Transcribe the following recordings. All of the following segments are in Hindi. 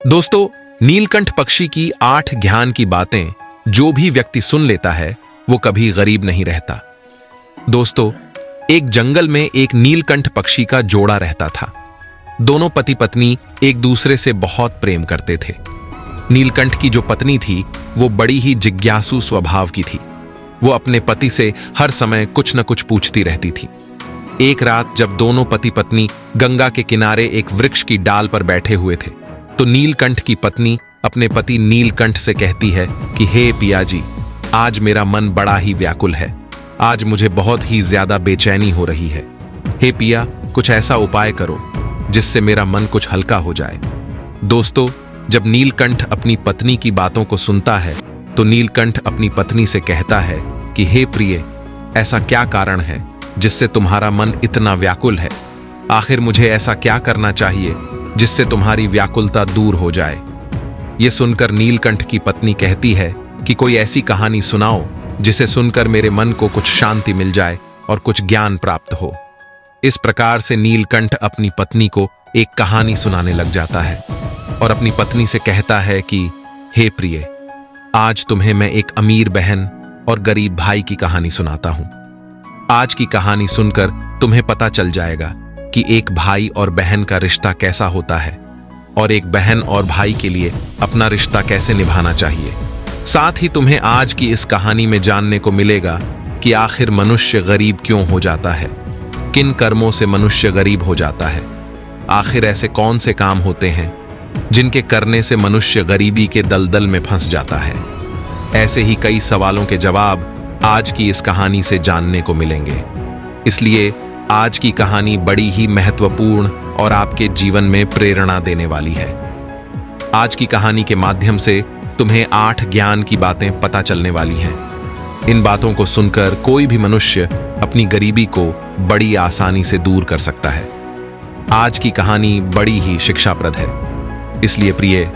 दोस्तों, नीलकंठ पक्षी की 8 ज्ञान की बातें जो भी व्यक्ति सुन लेता है वो कभी गरीब नहीं रहता। दोस्तों, एक जंगल में एक नीलकंठ पक्षी का जोड़ा रहता था। दोनों पति पत्नी एक दूसरे से बहुत प्रेम करते थे। नीलकंठ की जो पत्नी थी वो बड़ी ही जिज्ञासु स्वभाव की थी। वो अपने पति से हर समय कुछ न कुछ पूछती रहती थी। एक रात जब दोनों पति पत्नी गंगा के किनारे एक वृक्ष की डाल पर बैठे हुए थे तो नीलकंठ की पत्नी अपने पति नीलकंठ से कहती है कि हे पिया जी, आज मेरा मन बड़ा ही व्याकुल है। आज मुझे बहुत ही ज्यादा बेचैनी हो रही है। हे पिया, कुछ ऐसा उपाय करो जिससे मेरा मन कुछ हल्का हो जाए। दोस्तों, जब नीलकंठ अपनी पत्नी की बातों को सुनता है तो नीलकंठ अपनी पत्नी से कहता है कि हे प्रिय, ऐसा क्या कारण है जिससे तुम्हारा मन इतना व्याकुल है? आखिर मुझे ऐसा क्या करना चाहिए जिससे तुम्हारी व्याकुलता दूर हो जाए? ये सुनकर नीलकंठ की पत्नी कहती है कि कोई ऐसी कहानी सुनाओ जिसे सुनकर मेरे मन को कुछ शांति मिल जाए और कुछ ज्ञान प्राप्त हो। इस प्रकार से नीलकंठ अपनी पत्नी को एक कहानी सुनाने लग जाता है और अपनी पत्नी से कहता है कि हे प्रिय, आज तुम्हें मैं एक अमीर बहन और गरीब भाई की कहानी सुनाता हूं। आज की कहानी सुनकर तुम्हें पता चल जाएगा कि एक भाई और बहन का रिश्ता कैसा होता है और एक बहन और भाई के लिए अपना रिश्ता कैसे निभाना चाहिए। साथ ही तुम्हें आज की इस कहानी में जानने को मिलेगा कि आखिर मनुष्य गरीब क्यों हो जाता है, किन कर्मों से मनुष्य गरीब हो जाता है, आखिर ऐसे कौन से काम होते हैं जिनके करने से मनुष्य गरीबी के दलदल में फंस जाता है। ऐसे ही कई सवालों के जवाब आज की इस कहानी से जानने को मिलेंगे। इसलिए आज की कहानी बड़ी ही महत्वपूर्ण और आपके जीवन में प्रेरणा देने वाली है। आज की कहानी के माध्यम से तुम्हें 8 ज्ञान की बातें पता चलने वाली हैं। इन बातों को सुनकर कोई भी मनुष्य अपनी गरीबी को बड़ी आसानी से दूर कर सकता है। आज की कहानी बड़ी ही शिक्षाप्रद है। इसलिए प्रिय,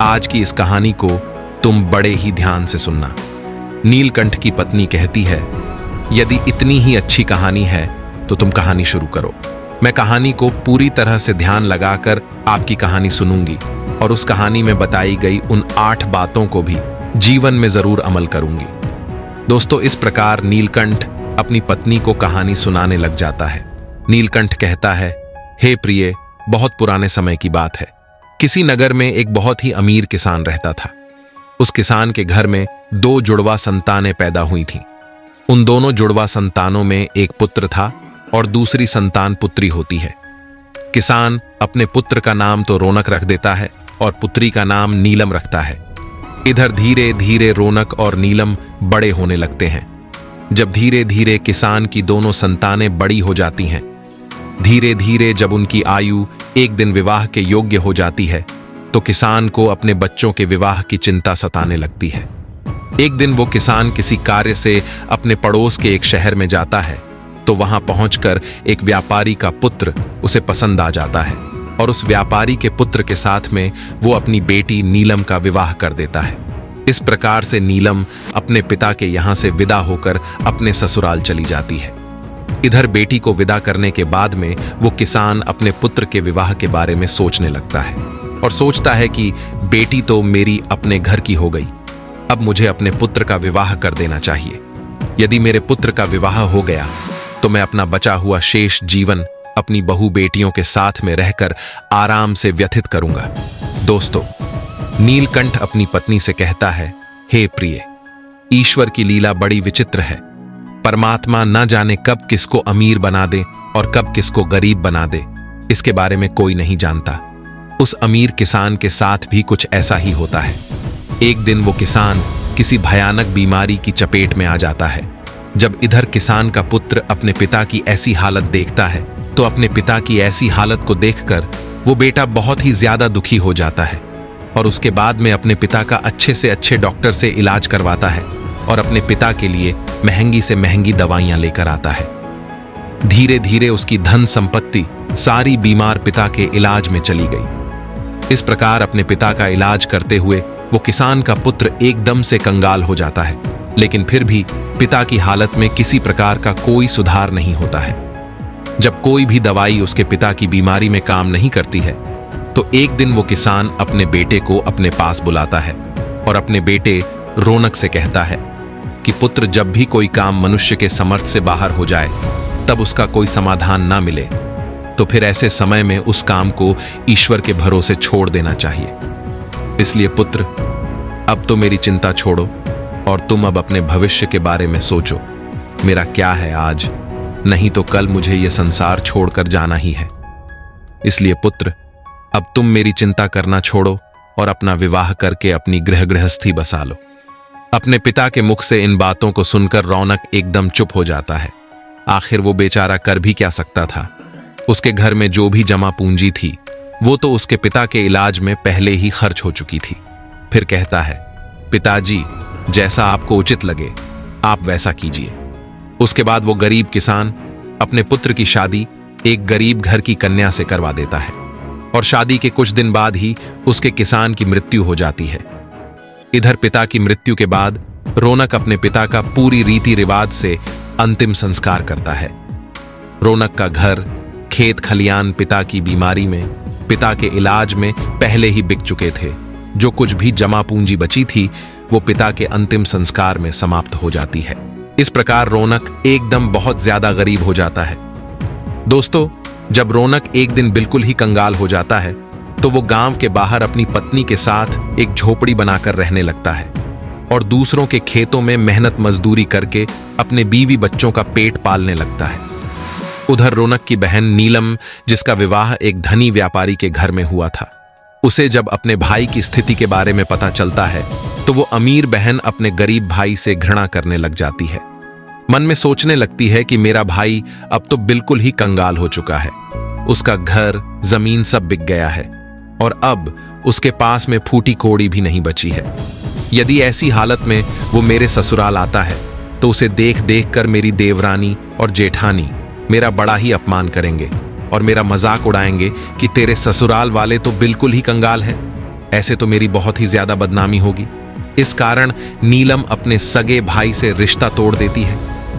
आज की इस कहानी को तुम बड़े ही ध्यान से सुनना। नीलकंठ की पत्नी कहती है, यदि इतनी ही अच्छी कहानी है तो तुम कहानी शुरू करो। मैं कहानी को पूरी तरह से ध्यान लगाकर आपकी कहानी सुनूंगी और उस कहानी में बताई गई उन 8 बातों को भी जीवन में जरूर अमल करूंगी। दोस्तों, इस प्रकार नीलकंठ अपनी पत्नी को कहानी सुनाने लग जाता है। नीलकंठ कहता है, हे प्रिय, बहुत पुराने समय की बात है। किसी नगर में एक बहुत ही अमीर किसान रहता था। उस किसान के घर में 2 जुड़वा संतानें पैदा हुई थीं। उन दोनों जुड़वा संतानों में एक पुत्र था और दूसरी संतान पुत्री होती है। किसान अपने पुत्र का नाम तो रौनक रख देता है और पुत्री का नाम नीलम रखता है। इधर धीरे धीरे रौनक और नीलम बड़े होने लगते हैं। जब धीरे धीरे किसान की दोनों संतानें बड़ी हो जाती हैं, धीरे धीरे जब उनकी आयु एक दिन विवाह के योग्य हो जाती है तो किसान को अपने बच्चों के विवाह की चिंता सताने लगती है। एक दिन वो किसान किसी कार्य से अपने पड़ोस के एक शहर में जाता है तो वहां पहुंचकर एक व्यापारी का पुत्र उसे पसंद आ जाता है और उस व्यापारी के पुत्र के साथ में वो अपनी बेटी नीलम का विवाह कर देता है। इस प्रकार से नीलम अपने पिता के यहां से विदा होकर अपने ससुराल चली जाती है। इधर बेटी को विदा करने के बाद में वो किसान अपने पुत्र के विवाह के बारे में सोचने लगता है और सोचता है कि बेटी तो मेरी अपने घर की हो गई, अब मुझे अपने पुत्र का विवाह कर देना चाहिए। यदि मेरे पुत्र का विवाह हो गया तो मैं अपना बचा हुआ शेष जीवन अपनी बहू बेटियों के साथ में रहकर आराम से व्यतीत करूंगा। दोस्तों, नीलकंठ अपनी पत्नी से कहता है, हे प्रिय, ईश्वर की लीला बड़ी विचित्र है। परमात्मा न जाने कब किसको अमीर बना दे और कब किसको गरीब बना दे, इसके बारे में कोई नहीं जानता। उस अमीर किसान के साथ भी कुछ ऐसा ही होता है। एक दिन वो किसान किसी भयानक बीमारी की चपेट में आ जाता है। जब इधर किसान का पुत्र अपने पिता की ऐसी हालत देखता है तो अपने पिता की ऐसी हालत को देखकर वो बेटा बहुत ही ज्यादा दुखी हो जाता है और उसके बाद में अपने पिता का अच्छे से अच्छे डॉक्टर से इलाज करवाता है और अपने पिता के लिए महंगी से महंगी दवाइयां लेकर आता है। धीरे धीरे उसकी धन संपत्ति सारी बीमार पिता के इलाज में चली गई। इस प्रकार अपने पिता का इलाज करते हुए वो किसान का पुत्र एकदम से कंगाल हो जाता है, लेकिन फिर भी पिता की हालत में किसी प्रकार का कोई सुधार नहीं होता है। जब कोई भी दवाई उसके पिता की बीमारी में काम नहीं करती है तो एक दिन वो किसान अपने बेटे को अपने पास बुलाता है और अपने बेटे रौनक से कहता है कि पुत्र, जब भी कोई काम मनुष्य के समर्थ से बाहर हो जाए, तब उसका कोई समाधान ना मिले, तो फिर ऐसे समय में उस काम को ईश्वर के भरोसे छोड़ देना चाहिए। इसलिए पुत्र, अब तो मेरी चिंता छोड़ो और तुम अब अपने भविष्य के बारे में सोचो। मेरा क्या है आज, नहीं तो कल मुझे यह संसार छोड़कर जाना ही है। इसलिए पुत्र, अब तुम मेरी चिंता करना छोड़ो और अपना विवाह करके अपनी गृहस्थी बसा लो। अपने पिता के मुख से इन बातों को सुनकर रौनक एकदम चुप हो जाता है। आखिर वो बेचारा कर भी क्या सकता था। उसके घर में जो भी जमा पूंजी थी वो तो उसके पिता के इलाज में पहले ही खर्च हो चुकी थी। फिर कहता है, पिताजी, जैसा आपको उचित लगे आप वैसा कीजिए। उसके बाद वो गरीब किसान अपने पुत्र की शादी एक गरीब घर की कन्या से करवा देता है और शादी के कुछ दिन बाद ही उसके किसान की मृत्यु हो जाती है। इधर पिता की मृत्यु के बाद रौनक अपने पिता का पूरी रीति रिवाज से अंतिम संस्कार करता है। रौनक का घर, खेत खलियान पिता की बीमारी में, पिता के इलाज में पहले ही बिक चुके थे। जो कुछ भी जमा पूंजी बची थी वो पिता के अंतिम संस्कार में समाप्त हो जाती है। इस प्रकार रौनक एकदम बहुत ज्यादा गरीब हो जाता है। दोस्तों, जब रौनक एक दिन बिल्कुल ही कंगाल हो जाता है तो वो गांव के बाहर अपनी पत्नी के साथ एक झोपड़ी बनाकर रहने लगता है और दूसरों के खेतों में मेहनत मजदूरी करके अपने बीवी बच्चों का पेट पालने लगता है। उधर रौनक की बहन नीलम, जिसका विवाह एक धनी व्यापारी के घर में हुआ था, उसे जब अपने भाई की स्थिति के बारे में पता चलता है तो वो अमीर बहन अपने गरीब भाई से घृणा करने लग जाती है। मन में सोचने लगती है कि मेरा भाई अब तो बिल्कुल ही कंगाल हो चुका है। उसका घर, जमीन सब बिक गया है और अब उसके पास में फूटी कोड़ी भी नहीं बची है। यदि ऐसी हालत में वो मेरे ससुराल आता है तो उसे देख देख कर मेरी देवरानी और जेठानी मेरा बड़ा ही अपमान करेंगे और मेरा मजाक उड़ाएंगे कि तेरे ससुराल वाले तो बिल्कुल ही कंगाल है। ऐसे तो मेरी बहुत ही ज्यादा बदनामी होगी। इस कारण नीलम अपने सगे भाई से रिश्ता तोड़ देती है।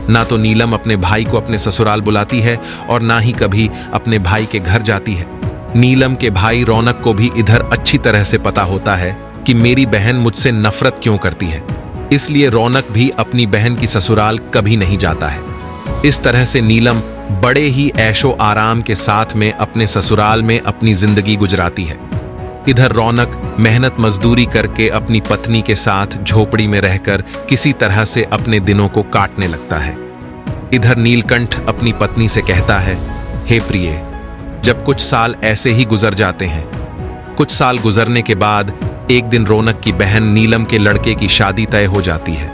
ना तो नीलम अपने भाई को अपने ससुराल बुलाती है और ना ही कभी अपने भाई के घर जाती है। नीलम के भाई रौनक को भी इधर अच्छी तरह से पता होता है कि मेरी बहन मुझसे नफरत क्यों करती है, इसलिए रौनक भी अपनी बहन की ससुराल कभी नहीं जाता है। इस तरह से नीलम बड़े ही ऐशो आराम के साथ में अपने ससुराल में अपनी जिंदगी गुजराती है। इधर रौनक मेहनत मजदूरी करके अपनी पत्नी के साथ झोपड़ी में रहकर किसी तरह से अपने दिनों को काटने लगता है। इधर नीलकंठ अपनी पत्नी से कहता है, हे प्रिय, जब कुछ साल ऐसे ही गुजर जाते हैं। कुछ साल गुजरने के बाद एक दिन रौनक की बहन नीलम के लड़के की शादी तय हो जाती है,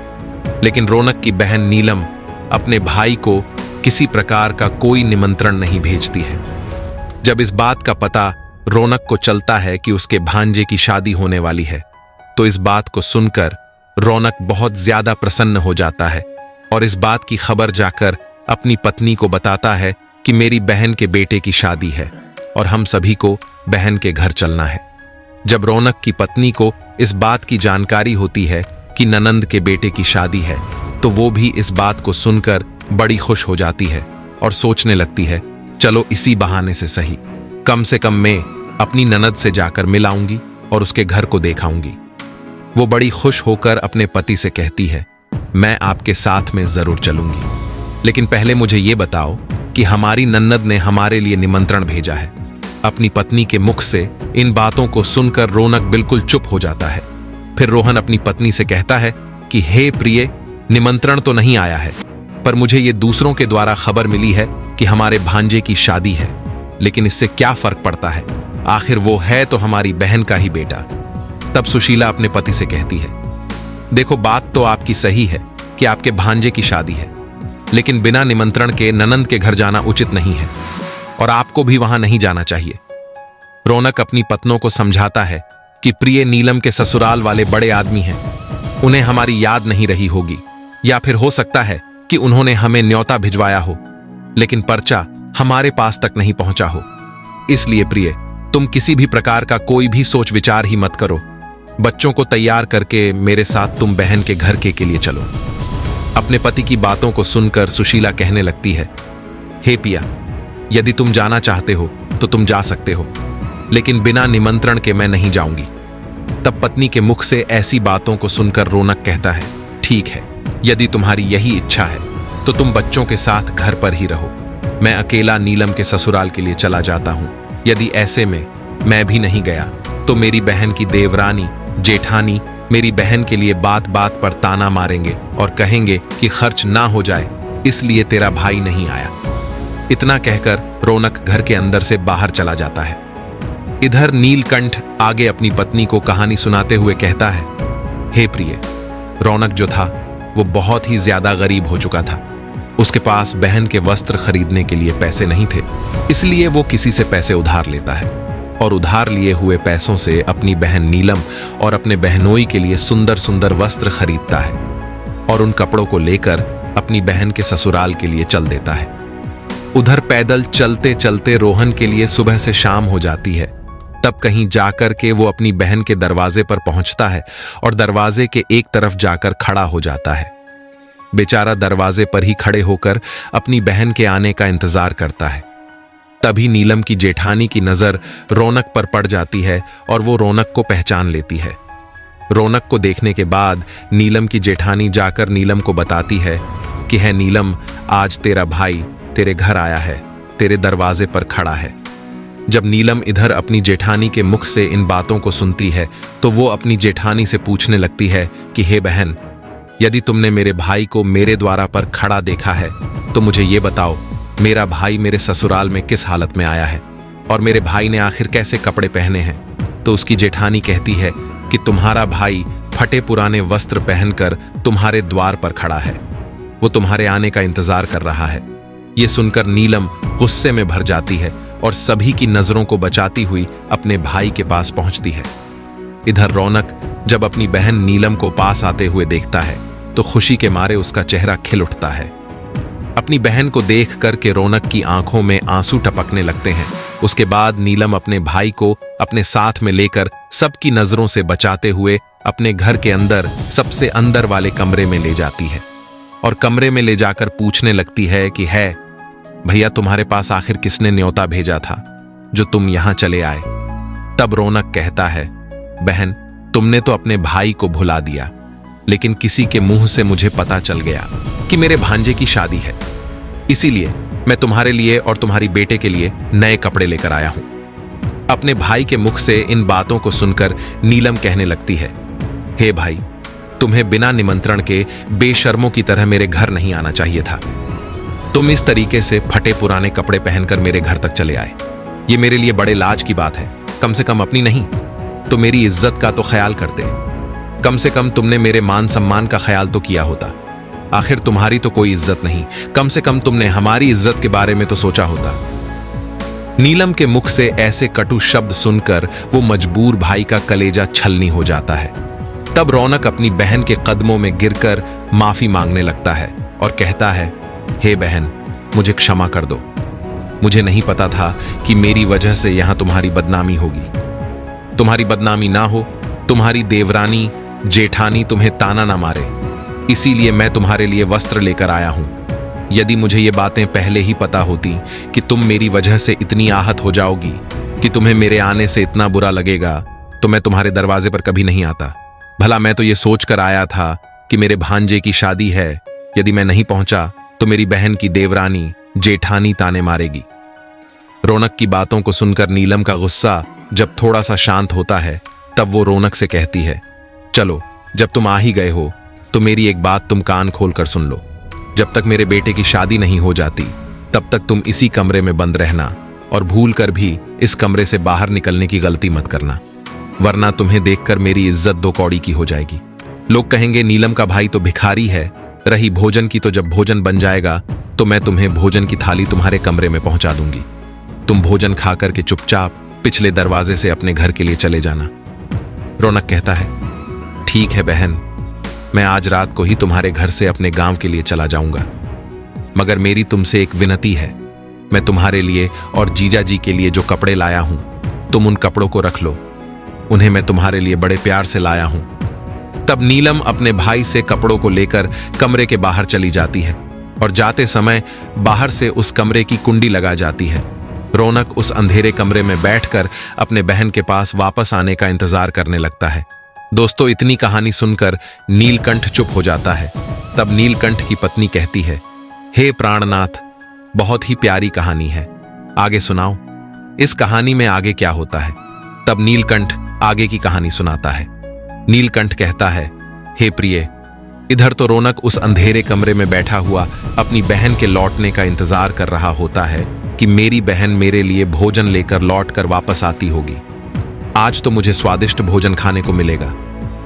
लेकिन रौनक की बहन नीलम अपने भाई को किसी प्रकार का कोई निमंत्रण नहीं भेजती है। जब इस बात का पता रौनक को चलता है कि उसके भांजे की शादी होने वाली है, तो इस बात को सुनकर रौनक बहुत ज्यादा प्रसन्न हो जाता है और इस बात की खबर जाकर अपनी पत्नी को बताता है कि मेरी बहन के बेटे की शादी है और हम सभी को बहन के घर चलना है। जब रौनक की पत्नी को इस बात की जानकारी होती है कि ननंद के बेटे की शादी है, तो वो भी इस बात को सुनकर बड़ी खुश हो जाती है और सोचने लगती है, चलो इसी बहाने से सही, कम से कम मैं अपनी ननद से जाकर मिल आऊंगी और उसके घर को देखाऊंगी। वो बड़ी खुश होकर अपने पति से कहती है, मैं आपके साथ में जरूर चलूंगी, लेकिन पहले मुझे ये बताओ कि हमारी नन्नद ने हमारे लिए निमंत्रण भेजा है। अपनी पत्नी के मुख से इन बातों को सुनकर रौनक बिल्कुल चुप हो जाता है। फिर रोहन अपनी पत्नी से कहता है कि हे प्रिय, निमंत्रण तो नहीं आया है, पर मुझे ये दूसरों के द्वारा खबर मिली है कि हमारे भांजे की शादी है, लेकिन इससे क्या फर्क पड़ता है, आखिर वो है तो हमारी बहन का ही बेटा। तब सुशीला अपने पति से कहती है, देखो बात तो आपकी सही है कि आपके भांजे की शादी है, लेकिन बिना निमंत्रण के ननंद के घर जाना उचित नहीं है और आपको भी वहां नहीं जाना चाहिए। रौनक अपनी पत्नों को समझाता है कि प्रिय नीलम के ससुराल वाले बड़े आदमी हैं, उन्हें हमारी याद नहीं रही होगी, या फिर हो सकता है कि उन्होंने हमें न्योता भिजवाया हो, लेकिन पर्चा हमारे पास तक नहीं पहुंचा हो। इसलिए प्रिय, तुम किसी भी प्रकार का कोई भी सोच विचार ही मत करो। बच्चों को तैयार करके मेरे साथ तुम बहन के घर के लिए चलो। अपने पति की बातों को सुनकर सुशीला कहने लगती है, हे पिया, यदि तुम जाना चाहते हो तो तुम जा सकते हो, लेकिन बिना निमंत्रण के मैं नहीं जाऊंगी। तब पत्नी के मुख से ऐसी बातों को सुनकर रौनक कहता है, ठीक है, यदि तुम्हारी यही इच्छा है तो तुम बच्चों के साथ घर पर ही रहो। मैं अकेला नीलम के ससुराल के लिए चला जाता हूं। यदि ऐसे में मैं भी नहीं गया तो मेरी बहन की देवरानी जेठानी मेरी बहन के लिए बात बात पर ताना मारेंगे और कहेंगे कि खर्च ना हो जाए, इसलिए तेरा भाई नहीं आया। इतना कहकर रौनक घर के अंदर से बाहर चला जाता है। इधर नीलकंठ आगे अपनी पत्नी को कहानी सुनाते हुए कहता है, हे प्रिय, रौनक जो था वो बहुत ही ज्यादा गरीब हो चुका था। उसके पास बहन के वस्त्र खरीदने के लिए पैसे नहीं थे, इसलिए वो किसी से पैसे उधार लेता है और उधार लिए हुए पैसों से अपनी बहन नीलम और अपने बहनोई के लिए सुंदर सुंदर वस्त्र खरीदता है और उन कपड़ों को लेकर अपनी बहन के ससुराल के लिए चल देता है। उधर पैदल चलते चलते रोहन के लिए सुबह से शाम हो जाती है। तब कहीं जाकर के वो अपनी बहन के दरवाजे पर पहुंचता है और दरवाजे के एक तरफ जाकर खड़ा हो जाता है। बेचारा दरवाजे पर ही खड़े होकर अपनी बहन के आने का इंतजार करता है। तभी नीलम की जेठानी की नजर रौनक पर पड़ जाती है और वो रौनक को पहचान लेती है। रौनक को देखने के बाद नीलम की जेठानी जाकर नीलम को बताती है कि है नीलम, आज तेरा भाई तेरे घर आया है, तेरे दरवाजे पर खड़ा है। जब नीलम इधर अपनी जेठानी के मुख से इन बातों को सुनती है तो वो अपनी जेठानी से पूछने लगती है कि हे बहन, यदि तुमने मेरे भाई को मेरे द्वार पर खड़ा देखा है तो मुझे ये बताओ, मेरा भाई मेरे ससुराल में किस हालत में आया है और मेरे भाई ने आखिर कैसे कपड़े पहने हैं। तो उसकी जेठानी कहती है कि तुम्हारा भाई फटे पुराने वस्त्र पहनकर तुम्हारे द्वार पर खड़ा है, वो तुम्हारे आने का इंतजार कर रहा है। ये सुनकर नीलम गुस्से में भर जाती है और सभी की नजरों को बचाती हुई अपने भाई के पास पहुंचती है। इधर रौनक जब अपनी बहन नीलम को पास आते हुए देखता है तो खुशी के मारे उसका चेहरा खिल उठता है। अपनी बहन को देख कर के रौनक की आंखों में आंसू टपकने लगते हैं। उसके बाद नीलम अपने भाई को अपने साथ में लेकर सबकी नजरों से बचाते हुए अपने घर के अंदर सबसे अंदर वाले कमरे में ले जाती है और कमरे में ले जाकर पूछने लगती है कि है भैया, तुम्हारे पास आखिर किसने न्योता भेजा था जो तुम यहां चले आए। तब रौनक कहता है, बहन, तुमने तो अपने भाई को भुला दिया, लेकिन किसी के मुंह से मुझे पता चल गया कि मेरे भांजे की शादी है, इसीलिए मैं तुम्हारे लिए और तुम्हारी बेटे के लिए नए कपड़े लेकर आया हूं। अपने भाई के मुख से इन बातों को सुनकर नीलम कहने लगती है, हे भाई, तुम्हें बिना निमंत्रण के बेशर्मों की तरह मेरे घर नहीं आना चाहिए था। तुम इस तरीके से फटे पुराने कपड़े पहनकर मेरे घर तक चले आए, ये मेरे लिए बड़े लाज की बात है। कम से कम अपनी नहीं तो मेरी इज्जत का तो ख्याल करते। कम से कम तुमने मेरे मान सम्मान का ख्याल तो किया होता। आखिर तुम्हारी तो कोई इज्जत नहीं, कम से कम तुमने हमारी इज्जत के बारे में तो सोचा होता। नीलम के मुख से ऐसे कटु शब्द सुनकर वो मजबूर भाई का कलेजा छलनी हो जाता है। तब रौनक अपनी बहन के कदमों में गिरकर माफी मांगने लगता है और कहता है, हे बहन, मुझे क्षमा कर दो। मुझे नहीं पता था कि मेरी वजह से यहां तुम्हारी बदनामी होगी। तुम्हारी बदनामी ना हो, तुम्हारी देवरानी जेठानी तुम्हें ताना ना मारे, इसीलिए मैं तुम्हारे लिए वस्त्र लेकर आया हूं। यदि मुझे ये बातें पहले ही पता होती कि तुम मेरी वजह से इतनी आहत हो जाओगी कि तुम्हें मेरे आने से इतना बुरा लगेगा, तो मैं तुम्हारे दरवाजे पर कभी नहीं आता। भला मैं तो ये सोचकर आया था कि मेरे भांजे की शादी है, यदि मैं नहीं पहुंचा तो मेरी बहन की देवरानी जेठानी ताने मारेगी। रौनक की बातों को सुनकर नीलम का गुस्सा जब थोड़ा सा शांत होता है तब वो रौनक से कहती है, चलो, जब तुम आ ही गए हो तो मेरी एक बात तुम कान खोल कर सुन लो। जब तक मेरे बेटे की शादी नहीं हो जाती तब तक तुम इसी कमरे में बंद रहना और भूल कर भी इस कमरे से बाहर निकलने की गलती मत करना, वरना तुम्हें देखकर मेरी इज्जत दो कौड़ी की हो जाएगी। लोग कहेंगे नीलम का भाई तो भिखारी है। रही भोजन की, तो जब भोजन बन जाएगा तो मैं तुम्हें भोजन की थाली तुम्हारे कमरे में पहुंचा दूंगी। तुम भोजन खाकर के चुपचाप पिछले दरवाजे से अपने घर के लिए चले जाना। रौनक कहता है, ठीक है बहन, मैं आज रात को ही तुम्हारे घर से अपने गांव के लिए चला जाऊंगा, मगर मेरी तुमसे एक विनती है। मैं तुम्हारे लिए और जीजा जी के लिए जो कपड़े लाया हूं, तुम उन कपड़ों को रख लो। उन्हें मैं तुम्हारे लिए बड़े प्यार से लाया हूं। तब नीलम अपने भाई से कपड़ों को लेकर कमरे के बाहर चली जाती है और जाते समय बाहर से उस कमरे की कुंडी लगा जाती है। रौनक उस अंधेरे कमरे में बैठकर अपने बहन के पास वापस आने का इंतजार करने लगता है। दोस्तों, इतनी कहानी सुनकर नीलकंठ चुप हो जाता है। तब नीलकंठ की पत्नी कहती है, हे प्राणनाथ, बहुत ही प्यारी कहानी है, आगे सुनाओ। इस कहानी में आगे क्या होता है? तब नीलकंठ आगे की कहानी सुनाता है। नीलकंठ कहता है, हे प्रिय, इधर तो रौनक उस अंधेरे कमरे में बैठा हुआ अपनी बहन के लौटने का इंतजार कर रहा होता है कि मेरी बहन मेरे लिए भोजन लेकर लौट कर वापस आती होगी। आज तो मुझे स्वादिष्ट भोजन खाने को मिलेगा।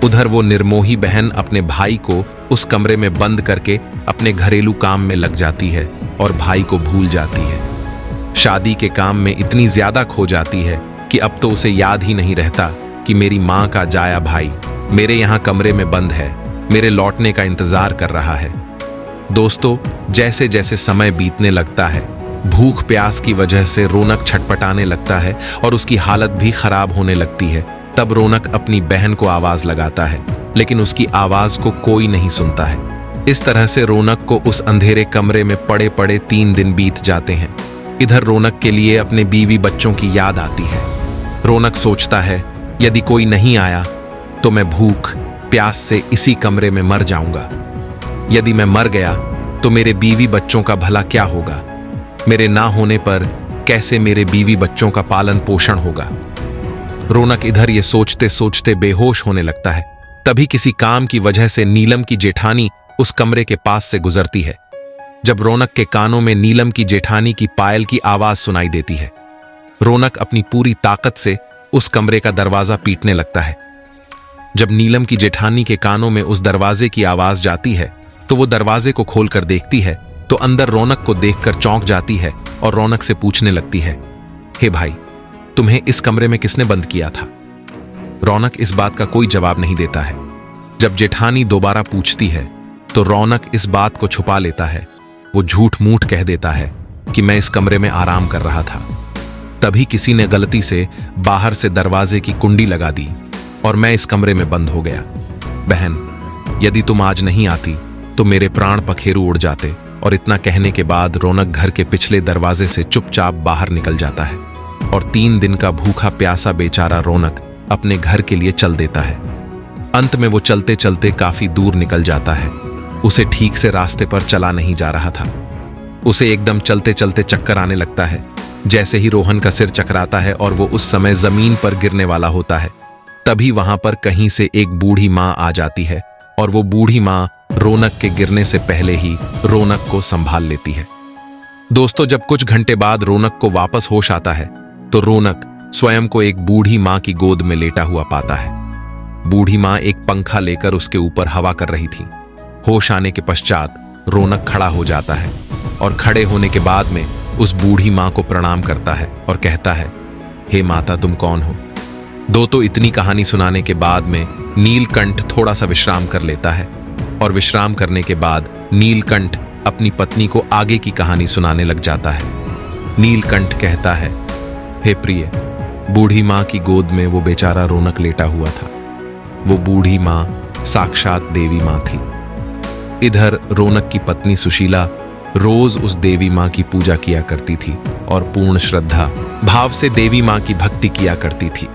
उधर वो निर्मोही बहन अपने भाई को उस कमरे में बंद करके अपने घरेलू काम में लग जाती है और भाई को भूल जाती है। शादी के काम में इतनी ज्यादा खो जाती है कि अब तो उसे याद ही नहीं रहता कि मेरी माँ का जाया भाई मेरे यहाँ कमरे में बंद है, मेरे लौटने का इंतजार कर रहा है। दोस्तों, जैसे जैसे समय बीतने लगता है, भूख प्यास की वजह से रौनक छटपटाने लगता है और उसकी हालत भी खराब होने लगती है। तब रौनक अपनी बहन को आवाज लगाता है, लेकिन उसकी आवाज को कोई नहीं सुनता है। इस तरह से रौनक को उस अंधेरे कमरे में पड़े पड़े 3 दिन बीत जाते हैं। इधर रौनक के लिए अपने बीवी बच्चों की याद आती है। रौनक सोचता है, यदि कोई नहीं आया तो मैं भूख प्यास से इसी कमरे में मर जाऊंगा। यदि मैं मर गया तो मेरे बीवी बच्चों का भला क्या होगा? मेरे ना होने पर कैसे मेरे बीवी बच्चों का पालन पोषण होगा? रौनक इधर ये सोचते सोचते बेहोश होने लगता है। तभी किसी काम की वजह से नीलम की जेठानी उस कमरे के पास से गुजरती है। जब रौनक के कानों में नीलम की जेठानी की पायल की आवाज सुनाई देती है, रौनक अपनी पूरी ताकत से उस कमरे का दरवाजा पीटने लगता है। जब नीलम की जेठानी के कानों में उस दरवाजे की आवाज जाती है तो वो दरवाजे को खोलकर देखती है तो अंदर रौनक को देखकर चौंक जाती है और रौनक से पूछने लगती है, हे भाई, तुम्हें इस कमरे में किसने बंद किया था? रौनक इस बात का कोई जवाब नहीं देता है। जब जेठानी दोबारा पूछती है तो रौनक इस बात को छुपा लेता है। वो झूठ मूठ कह देता है कि मैं इस कमरे में आराम कर रहा था। तभी किसी ने गलती से बाहर से दरवाजे की कुंडी लगा दी और मैं इस कमरे में बंद हो गया। बहन, यदि तुम आज नहीं आती तो मेरे प्राण पखेरु उड़ जाते। और इतना कहने के बाद रौनक घर के पिछले दरवाजे से चुपचाप बाहर निकल जाता है और 3 दिन का भूखा प्यासा बेचारा रौनक अपने घर के लिए चल देता है। अंत में वो चलते चलते काफी दूर निकल जाता है। उसे ठीक से रास्ते पर चला नहीं जा रहा था। उसे एकदम चलते चलते चक्कर आने लगता है। जैसे ही रोहन का सिर चकराता है और वो उस समय जमीन पर गिरने वाला होता है, तभी वहां पर कहीं से एक बूढ़ी माँ आ जाती है और वो बूढ़ी माँ रौनक के गिरने से पहले ही रौनक को संभाल लेती है। दोस्तों, जब कुछ घंटे बाद रौनक को वापस होश आता है तो रौनक स्वयं को एक बूढ़ी माँ की गोद में लेटा हुआ पाता है। बूढ़ी माँ एक पंखा लेकर उसके ऊपर हवा कर रही थी। होश आने के पश्चात रौनक खड़ा हो जाता है और खड़े होने के बाद में उस बूढ़ी माँ को प्रणाम करता है और कहता है, हे माता, तुम कौन हो? तो इतनी कहानी सुनाने के बाद में नीलकंठ थोड़ा सा विश्राम कर लेता है और विश्राम करने के बाद नीलकंठ अपनी पत्नी को आगे की कहानी सुनाने लग जाता है। नीलकंठ कहता है, हे प्रिय, बूढ़ी माँ की गोद में वो बेचारा रौनक लेटा हुआ था। वो बूढ़ी माँ साक्षात देवी माँ थी। इधर रौनक की पत्नी सुशीला रोज उस देवी माँ की पूजा किया करती थी और पूर्ण श्रद्धा भाव से देवी माँ की भक्ति किया करती थी।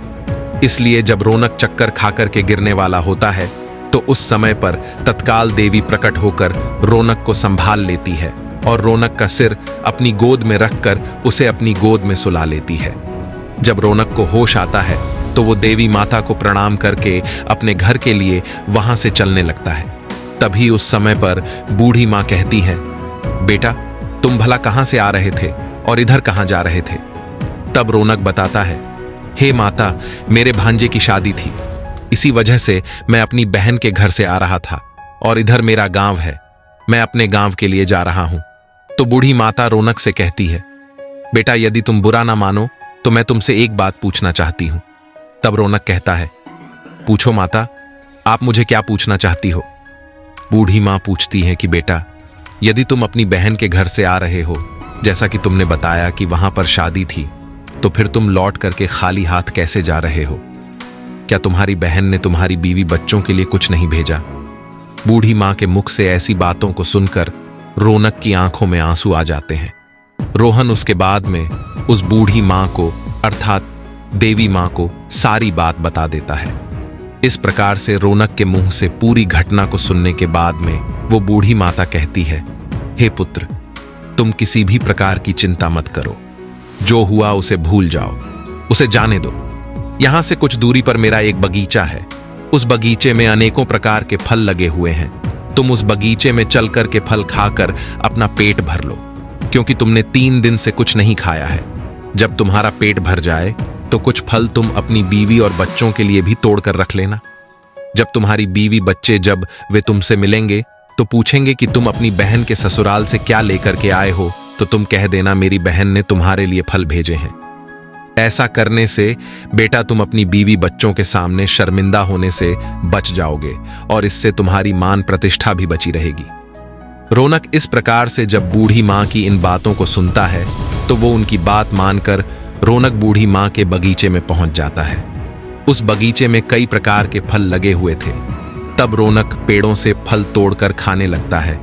इसलिए जब रौनक चक्कर खाकर के गिरने वाला होता है तो उस समय पर तत्काल देवी प्रकट होकर रौनक को संभाल लेती है और रौनक का सिर अपनी गोद में रखकर उसे अपनी गोद में सुला लेती है। जब रौनक को होश आता है तो वो देवी माता को प्रणाम करके अपने घर के लिए वहां से चलने लगता है। तभी उस समय पर बूढ़ी माँ कहती है, बेटा, तुम भला कहां से आ रहे थे और इधर कहां जा रहे थे? तब रौनक बताता है, हे माता, मेरे भांजे की शादी थी, इसी वजह से मैं अपनी बहन के घर से आ रहा था और इधर मेरा गांव है, मैं अपने गांव के लिए जा रहा हूं। तो बूढ़ी माता रौनक से कहती है, बेटा, यदि तुम बुरा ना मानो तो मैं तुमसे एक बात पूछना चाहती हूं। तब रौनक कहता है, पूछो माता, आप मुझे क्या पूछना चाहती हो? बूढ़ी माँ पूछती है कि बेटा, यदि तुम अपनी बहन के घर से आ रहे हो, जैसा कि तुमने बताया कि वहां पर शादी थी, तो फिर तुम लौट करके खाली हाथ कैसे जा रहे हो? क्या तुम्हारी बहन ने तुम्हारी बीवी बच्चों के लिए कुछ नहीं भेजा? बूढ़ी माँ के मुख से ऐसी बातों को सुनकर रौनक की आंखों में आंसू आ जाते हैं। रोहन उसके बाद में उस बूढ़ी मां को अर्थात देवी मां को सारी बात बता देता है। इस प्रकार से रौनक के मुंह से पूरी घटना को सुनने के बाद में वो बूढ़ी माता कहती है, हे पुत्र, तुम किसी भी प्रकार की चिंता मत करो, जो हुआ उसे भूल जाओ, उसे जाने दो। यहां से कुछ दूरी पर मेरा एक बगीचा है, उस बगीचे में अनेकों प्रकार के फल लगे हुए हैं। तुम उस बगीचे में चलकर के फल खाकर अपना पेट भर लो, क्योंकि तुमने 3 दिन से कुछ नहीं खाया है। जब तुम्हारा पेट भर जाए तो कुछ फल तुम अपनी बीवी और बच्चों के लिए भी तोड़ कर रख लेना। जब तुम्हारी बीवी बच्चे जब वे तुमसे मिलेंगे तो पूछेंगे कि तुम अपनी बहन के ससुराल से क्या लेकर के आए हो, तो तुम कह देना मेरी बहन ने तुम्हारे लिए फल भेजे हैं। ऐसा करने से बेटा तुम अपनी बीवी बच्चों के सामने शर्मिंदा होने से बच जाओगे और इससे तुम्हारी मान प्रतिष्ठा भी बची रहेगी। रौनक इस प्रकार से जब बूढ़ी मां की इन बातों को सुनता है तो वो उनकी बात मानकर रौनक बूढ़ी मां के बगीचे में पहुंच जाता है। उस बगीचे में कई प्रकार के फल लगे हुए थे। तब रौनक पेड़ों से फल तोड़कर खाने लगता है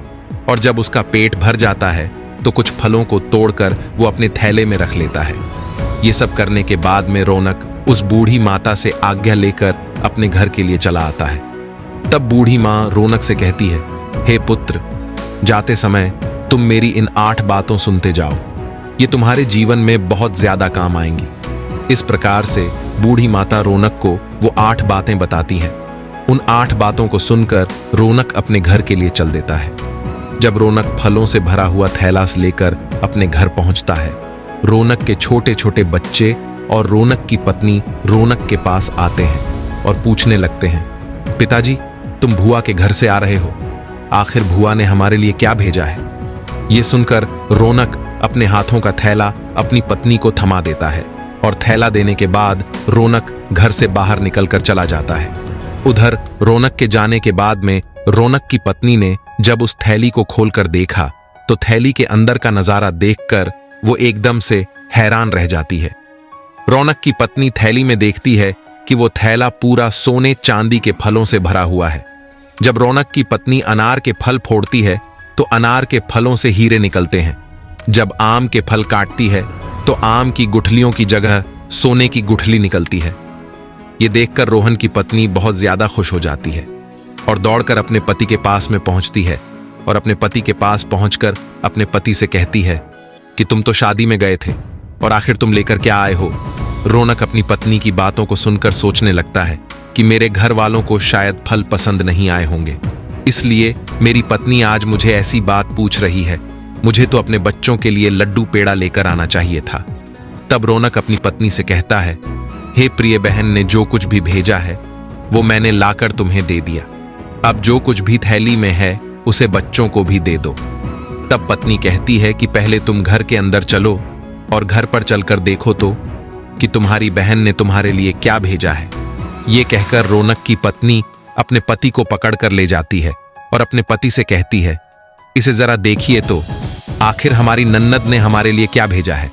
और जब उसका पेट भर जाता है तो कुछ फलों को तोड़कर वो अपने थैले में रख लेता है। ये सब करने के बाद में रौनक उस बूढ़ी माता से आज्ञा लेकर अपने घर के लिए चला आता है। तब बूढ़ी मां रौनक से कहती है, हे पुत्र, जाते समय तुम मेरी इन 8 बातों सुनते जाओ, ये तुम्हारे जीवन में बहुत ज्यादा काम आएंगी। इस प्रकार से बूढ़ी माता रौनक को वो 8 बातें बताती हैं। उन 8 बातों को सुनकर रौनक अपने घर के लिए चल देता है। जब रौनक फलों से भरा हुआ थैला लेकर अपने घर पहुंचता है, रौनक के छोटे छोटे बच्चे और रौनक की पत्नी रौनक के पास आते हैं और पूछने लगते हैं, पिताजी, तुम भुआ के घर से आ रहे हो, आखिर भुआ ने हमारे लिए क्या भेजा है? ये सुनकर रौनक अपने हाथों का थैला अपनी पत्नी को थमा देता है और थैला देने के बाद रौनक घर से बाहर निकलकर चला जाता है। उधर रौनक के जाने के बाद में रौनक की पत्नी ने जब उस थैली को खोलकर देखा तो थैली के अंदर का नजारा देखकर वो एकदम से हैरान रह जाती है। रौनक की पत्नी थैली में देखती है कि वो थैला पूरा सोने चांदी के फलों से भरा हुआ है। जब रौनक की पत्नी अनार के फल फोड़ती है तो अनार के फलों से हीरे निकलते हैं। जब आम के फल काटती है तो आम की गुठलियों की जगह सोने की गुठली निकलती है। ये देखकर रोहन की पत्नी बहुत ज्यादा खुश हो जाती है और दौड़कर अपने पति के पास में पहुंचती है और अपने पति के पास पहुंचकर अपने पति से कहती है कि तुम तो शादी में गए थे और आखिर तुम लेकर क्या आए हो? रौनक अपनी पत्नी की बातों को सुनकर सोचने लगता है कि मेरे घर वालों को शायद फल पसंद नहीं आए होंगे, इसलिए मेरी पत्नी आज मुझे ऐसी बात पूछ रही है। मुझे तो अपने बच्चों के लिए लड्डू पेड़ा लेकर आना चाहिए था। तब रौनक अपनी पत्नी से कहता है, हे प्रिय बहन ने जो कुछ भी भेजा है वो मैंने लाकर तुम्हें दे दिया। अब जो कुछ भी थैली में है उसे बच्चों को भी दे दो। तब पत्नी कहती है कि पहले तुम घर के अंदर चलो और घर पर चलकर देखो तो कि तुम्हारी बहन ने तुम्हारे लिए क्या भेजा है। ये कहकर रौनक की पत्नी अपने पति को पकड़कर ले जाती है और अपने पति से कहती है, इसे जरा देखिए तो, आखिर हमारी नन्नद ने हमारे लिए क्या भेजा है।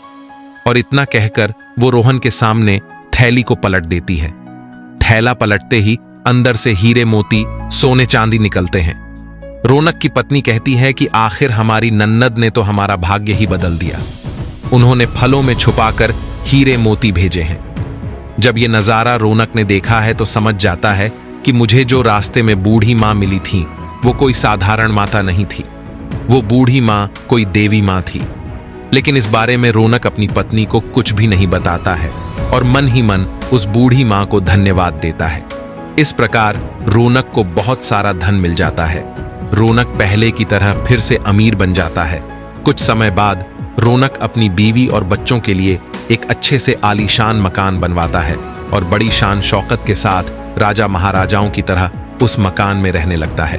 और इतना कहकर वो रोहन के सामने थैली को पलट देती है। थैला पलटते ही अंदर से हीरे मोती सोने चांदी निकलते हैं। रौनक की पत्नी कहती है कि आखिर हमारी नन्नद ने तो हमारा भाग्य ही बदल दिया, उन्होंने फलों में छुपाकर हीरे मोती भेजे हैं। जब ये नजारा रौनक ने देखा है तो समझ जाता है कि मुझे जो रास्ते में बूढ़ी मां मिली थी वो कोई साधारण माता नहीं थी, वो बूढ़ी मां कोई देवी मां थी। लेकिन इस बारे में रौनक अपनी पत्नी को कुछ भी नहीं बताता है और मन ही मन उस बूढ़ी मां को धन्यवाद देता है। इस प्रकार रौनक को बहुत सारा धन मिल जाता है। रौनक पहले की तरह फिर से अमीर बन जाता है। कुछ समय बाद रौनक अपनी बीवी और बच्चों के लिए एक अच्छे से आलीशान मकान बनवाता है और बड़ी शान शौकत के साथ राजा महाराजाओं की तरह उस मकान में रहने लगता है।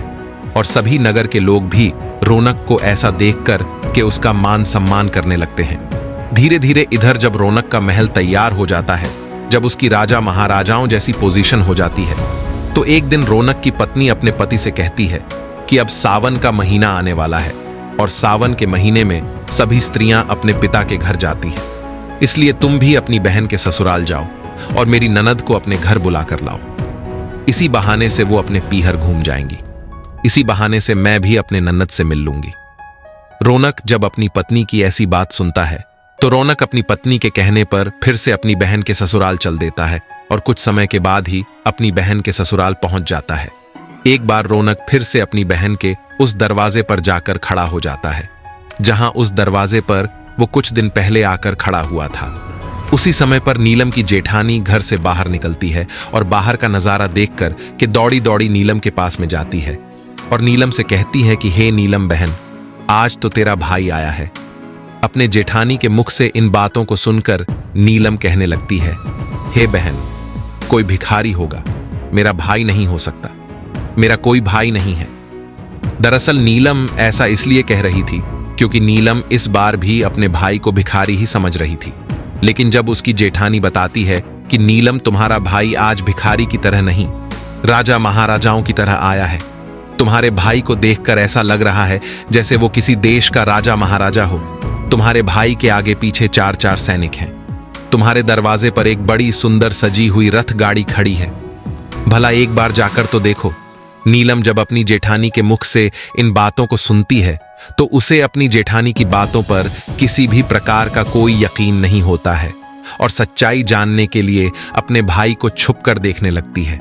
और सभी नगर के लोग भी रौनक को ऐसा देखकर कि उसका मान सम्मान करने लगते हैं। धीरे धीरे इधर जब रौनक का महल तैयार हो जाता है, जब उसकी राजा महाराजाओं जैसी पोजीशन हो जाती है, तो एक दिन रौनक की पत्नी अपने पति से कहती है कि अब सावन का महीना आने वाला है और सावन के महीने में सभी स्त्रियां अपने पिता के घर जाती हैं, इसलिए तुम भी अपनी बहन के ससुराल जाओ और मेरी ननद को अपने घर बुला कर लाओ। इसी बहाने से वो अपने पीहर घूम जाएंगी, इसी बहाने से मैं भी अपने ननद से मिल लूंगी। रौनक जब अपनी पत्नी की ऐसी बात सुनता है तो रौनक अपनी पत्नी के कहने पर फिर से अपनी बहन के ससुराल चल देता है और कुछ समय के बाद ही अपनी बहन के ससुराल पहुंच जाता है। एक बार रौनक फिर से अपनी बहन के उस दरवाजे पर जाकर खड़ा हो जाता है जहां उस दरवाजे पर वो कुछ दिन पहले आकर खड़ा हुआ था। उसी समय पर नीलम की जेठानी घर से बाहर निकलती है और बाहर का नजारा देखकर कि दौड़ी दौड़ी नीलम के पास में जाती है और नीलम से कहती है कि हे नीलम बहन, आज तो तेरा भाई आया है। अपने जेठानी के मुख से इन बातों को सुनकर नीलम कहने लगती है, हे बहन, कोई भिखारी होगा, मेरा भाई नहीं हो सकता, मेरा कोई भाई नहीं है। दरअसल नीलम ऐसा इसलिए कह रही थी क्योंकि नीलम इस बार भी अपने भाई को भिखारी ही समझ रही थी। लेकिन जब उसकी जेठानी बताती है कि नीलम, तुम्हारा भाई आज भिखारी की तरह नहीं, राजा महाराजाओं की तरह आया है। तुम्हारे भाई को देखकर ऐसा लग रहा है जैसे वो किसी देश का राजा महाराजा हो। तुम्हारे भाई के आगे पीछे 4-4 सैनिक हैं। तुम्हारे दरवाजे पर एक बड़ी सुंदर सजी हुई रथ गाड़ी खड़ी है। भला एक बार जाकर तो देखो। नीलम जब अपनी जेठानी के मुख से इन बातों को सुनती है तो उसे अपनी जेठानी की बातों पर किसी भी प्रकार का कोई यकीन नहीं होता है और सच्चाई जानने के लिए अपने भाई को छुपकर देखने लगती है।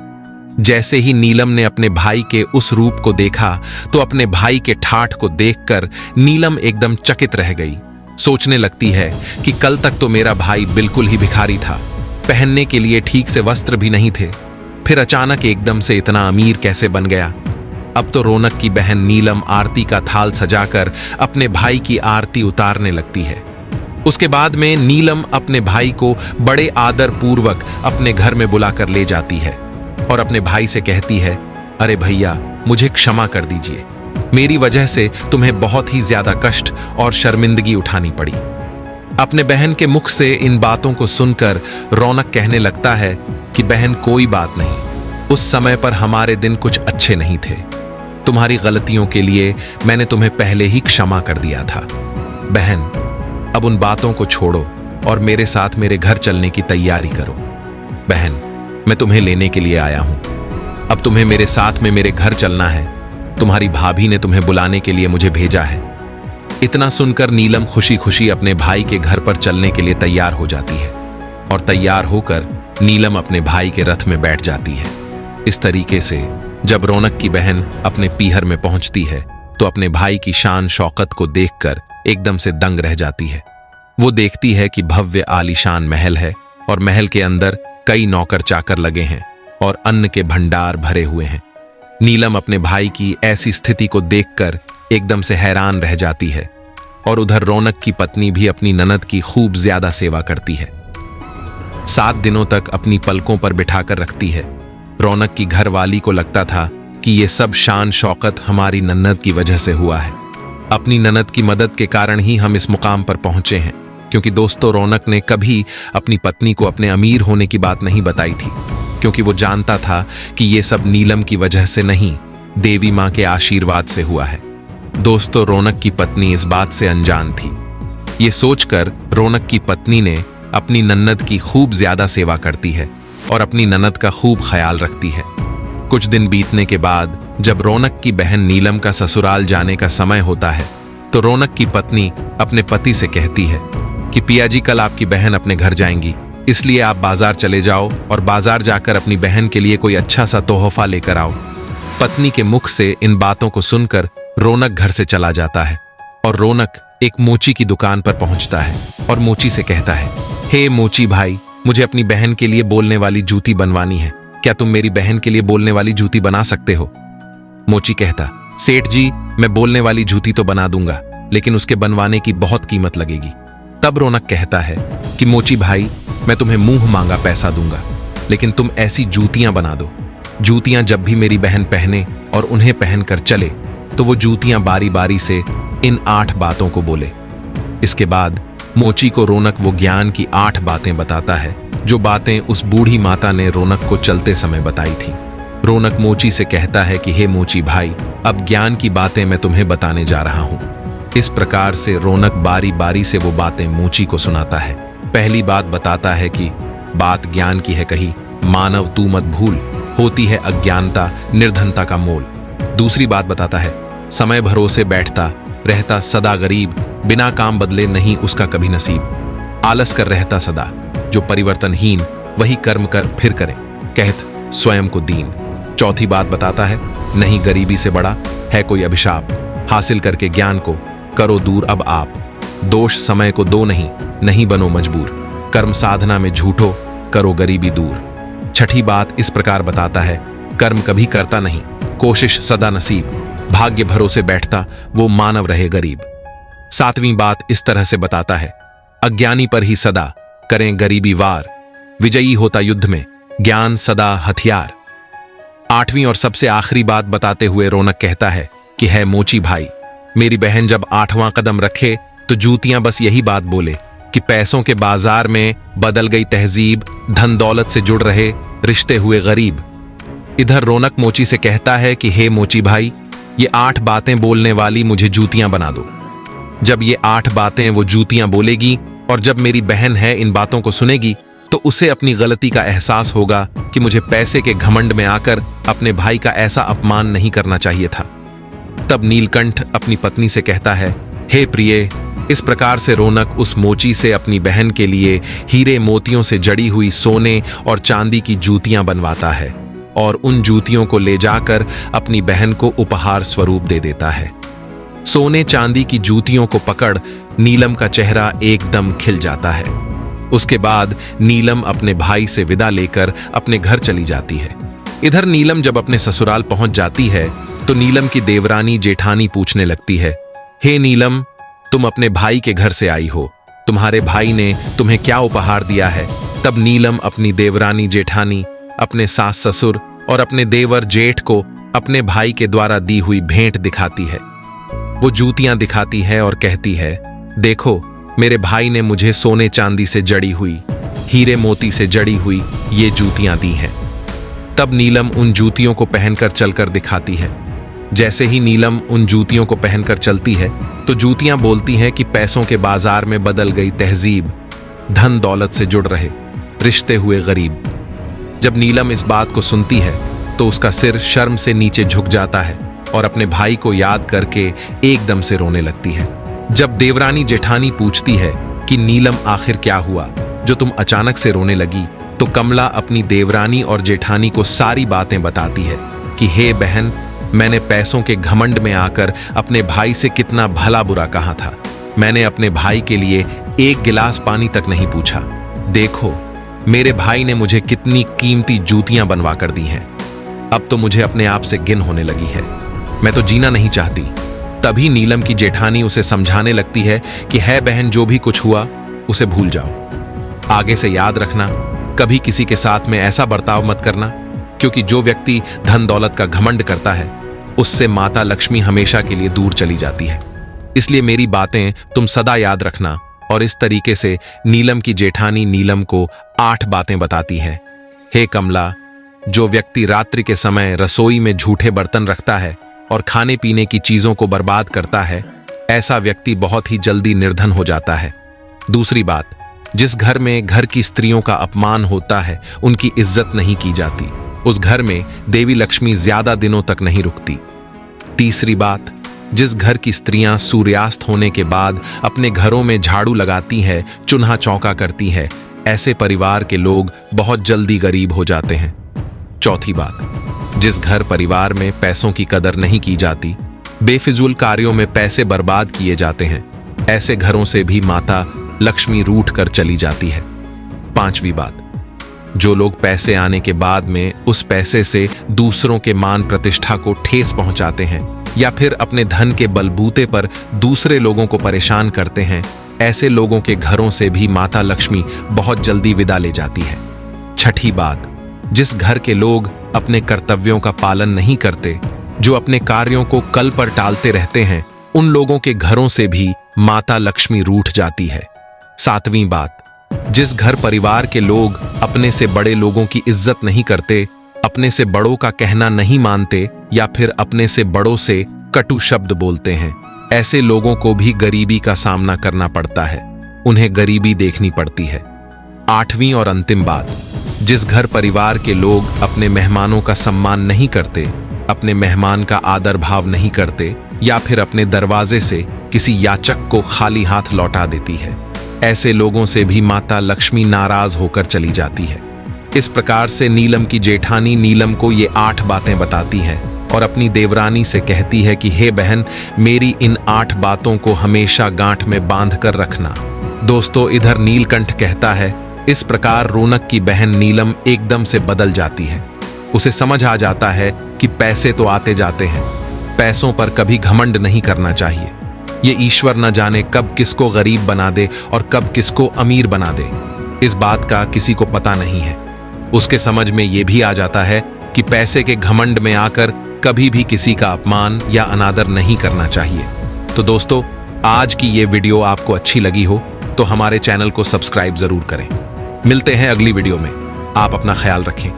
जैसे ही नीलम ने अपने भाई के उस रूप को देखा तो अपने भाई के ठाठ को देखकर नीलम एकदम चकित रह गई। सोचने लगती है कि कल तक तो मेरा भाई बिल्कुल ही भिखारी था, पहनने के लिए ठीक से वस्त्र भी नहीं थे, फिर अचानक एकदम से इतना अमीर कैसे बन गया। अब तो रौनक की बहन नीलम आरती का थाल सजाकर अपने भाई की आरती उतारने लगती है। उसके बाद में नीलम अपने भाई को बड़े आदर पूर्वक अपने घर में बुलाकर ले जाती है और अपने भाई से कहती है, अरे भैया, मुझे क्षमा कर दीजिए, मेरी वजह से तुम्हें बहुत ही ज्यादा कष्ट और शर्मिंदगी उठानी पड़ी। अपने बहन के मुख से इन बातों को सुनकर रौनक कहने लगता है कि बहन, कोई बात नहीं, उस समय पर हमारे दिन कुछ अच्छे नहीं थे। तुम्हारी गलतियों के लिए मैंने तुम्हें पहले ही क्षमा कर दिया था। बहन, अब उन बातों को छोड़ो और मेरे साथ मेरे घर चलने की तैयारी करो। बहन, मैं तुम्हें लेने के लिए आया हूं। अब तुम्हें मेरे साथ में मेरे घर चलना है। तुम्हारी भाभी ने तुम्हें बुलाने के लिए मुझे भेजा है। इतना सुनकर नीलम खुशी खुशी अपने भाई के घर पर चलने के लिए तैयार हो जाती है और तैयार होकर नीलम अपने भाई के रथ में बैठ जाती है। इस तरीके से जब रौनक की बहन अपने पीहर में पहुंचती है तो अपने भाई की शान शौकत को देखकर एकदम से दंग रह जाती है। वो देखती है कि भव्य आलीशान महल है और महल के अंदर कई नौकर चाकर लगे हैं और अन्न के भंडार भरे हुए हैं। नीलम अपने भाई की ऐसी स्थिति को देखकर एकदम से हैरान रह जाती है और उधर रौनक की पत्नी भी अपनी ननद की खूब ज्यादा सेवा करती है। 7 दिनों तक अपनी पलकों पर बिठाकर रखती है। रौनक की घरवाली को लगता था कि ये सब शान शौकत हमारी ननद की वजह से हुआ है। अपनी ननद की मदद के कारण ही हम इस मुकाम पर पहुंचे हैं, क्योंकि दोस्तों रौनक ने कभी अपनी पत्नी को अपने अमीर होने की बात नहीं बताई थी, क्योंकि वो जानता था कि ये सब नीलम की वजह से नहीं, देवी माँ के आशीर्वाद से हुआ है। दोस्तों, रौनक की पत्नी इस बात से अनजान थी। ये सोचकर रौनक की पत्नी ने अपनी ननद की खूब ज्यादा सेवा करती है और अपनी ननद का खूब ख्याल रखती है। कुछ दिन बीतने के बाद जब रौनक की बहन नीलम का ससुराल जाने का समय होता है तो रौनक की पत्नी अपने पति से कहती है कि पिया जी, कल आपकी बहन अपने घर जाएंगी, इसलिए आप बाजार चले जाओ और बाजार जाकर अपनी बहन के लिए कोई अच्छा सा तोहफा लेकर आओ। पत्नी के मुख से इन बातों को सुनकर रौनक घर से चला जाता है और रौनक एक मोची की दुकान पर पहुंचता है और मोची से कहता है, हे मोची भाई, मुझे अपनी बहन के लिए बोलने वाली जूती बनवानी है, क्या तुम मेरी बहन के लिए बोलने वाली जूती बना सकते हो? मोची कहता, सेठ जी, मैं बोलने वाली जूती तो बना दूंगा, लेकिन उसके बनवाने की बहुत कीमत लगेगी। तब रौनक कहता है कि मोची भाई, मैं तुम्हें मुंह मांगा पैसा दूंगा, लेकिन तुम ऐसी जूतियां बना दो, जूतियां जब भी मेरी बहन पहने और उन्हें पहनकर चले तो वो जूतियां बारी बारी से इन 8 बातों को बोले। इसके बाद मोची को रौनक वो ज्ञान की 8 बातें बताता है, जो बातें उस बूढ़ी माता ने रौनक को चलते समय बताई थी। रौनक मोची से कहता है कि हे मोची भाई, अब ज्ञान की बातें मैं तुम्हें बताने जा रहा हूं। इस प्रकार से रौनक बारी बारी से वो बातें मोची को सुनाता है। पहली बात बताता है कि बात ज्ञान की है कही, मानव तू मत भूल, होती है अज्ञानता निर्धनता का मोल। दूसरी बात बताता है, समय भरोसे बैठता रहता सदा गरीब, बिना काम बदले नहीं उसका कभी नसीब। आलस कर रहता सदा, जो परिवर्तनहीन वही कर्म कर फिर करे, कहत स्वयं को दीन। चौथी बात बताता है, नहीं गरीबी से बड़ा है कोई अभिशाप, हासिल करके ज्ञान को करो दूर अब आप। दोष समय को दो नहीं, नहीं बनो मजबूर, कर्म साधना में झूठो करो गरीबी दूर। छठी बात इस प्रकार बताता है, कर्म कभी करता नहीं, कोशिश सदा नसीब, भाग्य भरोसे बैठता वो मानव रहे गरीब। सातवीं बात इस तरह से बताता है, अज्ञानी पर ही सदा करें गरीबी वार, विजयी होता युद्ध में ज्ञान सदा हथियार। आठवीं और सबसे आखिरी बात बताते हुए रौनक कहता है कि है मोची भाई, मेरी बहन जब 8वां कदम रखे तो जूतियां बस यही बात बोले कि पैसों के बाजार में बदल गई तहजीब, धन दौलत से जुड़ रहे रिश्ते हुए गरीब। इधर रौनक मोची से कहता है कि हे मोची भाई, ये 8 बातें बोलने वाली मुझे जूतियां बना दो। जब ये 8 बातें वो जूतियां बोलेगी और जब मेरी बहन है इन बातों को सुनेगी तो उसे अपनी गलती का एहसास होगा कि मुझे पैसे के घमंड में आकर अपने भाई का ऐसा अपमान नहीं करना चाहिए था। तब नीलकंठ अपनी पत्नी से कहता है, हे प्रिय, इस प्रकार से रौनक उस मोची से अपनी बहन के लिए हीरे मोतियों से जड़ी हुई सोने और चांदी की जूतियां बनवाता है और उन जूतियों को ले जाकर अपनी बहन को उपहार स्वरूप दे देता है। सोने चांदी की जूतियों को पकड़ नीलम का चेहरा एकदम खिल जाता है। उसके बाद नीलम अपने भाई से विदा लेकर अपने घर चली जाती है। इधर नीलम जब अपने ससुराल पहुंच जाती है तो नीलम की देवरानी जेठानी पूछने लगती है, हे नीलम, तुम अपने भाई के घर से आई हो, तुम्हारे भाई ने तुम्हें क्या उपहार दिया है? तब नीलम अपनी देवरानी जेठानी, अपने सास ससुर और अपने देवर जेठ को अपने भाई के द्वारा दी हुई भेंट दिखाती है। वो जूतियां दिखाती है और कहती है, देखो मेरे भाई ने मुझे सोने चांदी से जड़ी हुई, हीरे मोती से जड़ी हुई ये जूतियां दी हैं। तब नीलम उन जूतियों को पहनकर चलकर दिखाती है। जैसे ही नीलम उन जूतियों को पहनकर चलती है तो जूतियां बोलती हैं कि पैसों के बाजार में बदल गई तहजीब, धन दौलत से जुड़ रहे रिश्ते हुए गरीब। जब नीलम इस बात को सुनती है तो उसका सिर शर्म से नीचे झुक जाता है और अपने भाई को याद करके एकदम से रोने लगती है। जब देवरानी जेठानी पूछती है कि नीलम आखिर क्या हुआ जो तुम अचानक से रोने लगी, तो कमला अपनी देवरानी और जेठानी को सारी बातें बताती है कि हे बहन, मैंने पैसों के घमंड में आकर अपने भाई से कितना भला बुरा कहा था। मैंने अपने भाई के लिए एक गिलास पानी तक नहीं पूछा। देखो मेरे भाई ने मुझे कितनी कीमती जूतियां बनवा कर दी हैं। अब तो मुझे अपने आप से घिन होने लगी है, मैं तो जीना नहीं चाहती। तभी नीलम की जेठानी उसे समझाने लगती है कि है बहन, जो भी कुछ हुआ उसे भूल जाओ। आगे से याद रखना, कभी किसी के साथ में ऐसा बर्ताव मत करना, क्योंकि जो व्यक्ति धन दौलत का घमंड करता है उससे माता लक्ष्मी हमेशा के लिए दूर चली जाती है। इसलिए मेरी बातें तुम सदा याद रखना। और इस तरीके से नीलम की जेठानी नीलम को 8 बातें बताती है। हे कमला, जो व्यक्ति रात्रि के समय रसोई में झूठे बर्तन रखता है और खाने पीने की चीजों को बर्बाद करता है, ऐसा व्यक्ति बहुत ही जल्दी निर्धन हो जाता है। दूसरी बात, जिस घर में घर की स्त्रियों का अपमान होता है, उनकी इज्जत नहीं की जाती, उस घर में देवी लक्ष्मी ज्यादा दिनों तक नहीं रुकती। तीसरी बात, जिस घर की स्त्रियां सूर्यास्त होने के बाद अपने घरों में झाड़ू लगाती है, चूल्हा चौका करती है, ऐसे परिवार के लोग बहुत जल्दी गरीब हो जाते हैं। चौथी बात, जिस घर परिवार में पैसों की कदर नहीं की जाती, बेफिजूल कार्यों में पैसे बर्बाद किए जाते हैं, ऐसे घरों से भी माता लक्ष्मी रूठ कर चली जाती है। पांचवी बात, जो लोग पैसे आने के बाद में उस पैसे से दूसरों के मान प्रतिष्ठा को ठेस पहुंचाते हैं या फिर अपने धन के बलबूते पर दूसरे लोगों को परेशान करते हैं, ऐसे लोगों के घरों से भी माता लक्ष्मी बहुत जल्दी विदा ले जाती है। छठी बात, जिस घर के लोग अपने कर्तव्यों का पालन नहीं करते, जो अपने कार्यों को कल पर टालते रहते हैं, उन लोगों के घरों से भी माता लक्ष्मी रूठ जाती है। सातवीं बात, जिस घर परिवार के लोग अपने से बड़े लोगों की इज्जत नहीं करते, अपने से बड़ों का कहना नहीं मानते या फिर अपने से बड़ों से कटु शब्द बोलते हैं, ऐसे लोगों को भी गरीबी का सामना करना पड़ता है, उन्हें गरीबी देखनी पड़ती है। आठवीं और अंतिम बात, जिस घर परिवार के लोग अपने मेहमानों का सम्मान नहीं करते, अपने मेहमान का आदर भाव नहीं करते या फिर अपने दरवाजे से किसी याचक को खाली हाथ लौटा देती है, ऐसे लोगों से भी माता लक्ष्मी नाराज होकर चली जाती है। इस प्रकार से नीलम की जेठानी नीलम को ये 8 बातें बताती है और अपनी देवरानी से कहती है कि हे बहन, मेरी इन 8 बातों को हमेशा गांठ में बांध कर रखना। दोस्तों, इधर नीलकंठ कहता है। इस प्रकार रौनक की बहन नीलम एकदम से बदल जाती है। उसे समझ आ जाता है कि पैसे तो आते जाते हैं, पैसों पर कभी घमंड नहीं करना चाहिए। ये ईश्वर न जाने कब किसको गरीब बना दे और कब किसको अमीर बना दे, इस बात का किसी को पता नहीं है। उसके समझ में ये भी आ जाता है कि पैसे के घमंड में आकर कभी भी किसी का अपमान या अनादर नहीं करना चाहिए। तो दोस्तों, आज की ये वीडियो आपको अच्छी लगी हो तो हमारे चैनल को सब्सक्राइब जरूर करें। मिलते हैं अगली वीडियो में। आप अपना ख्याल रखें।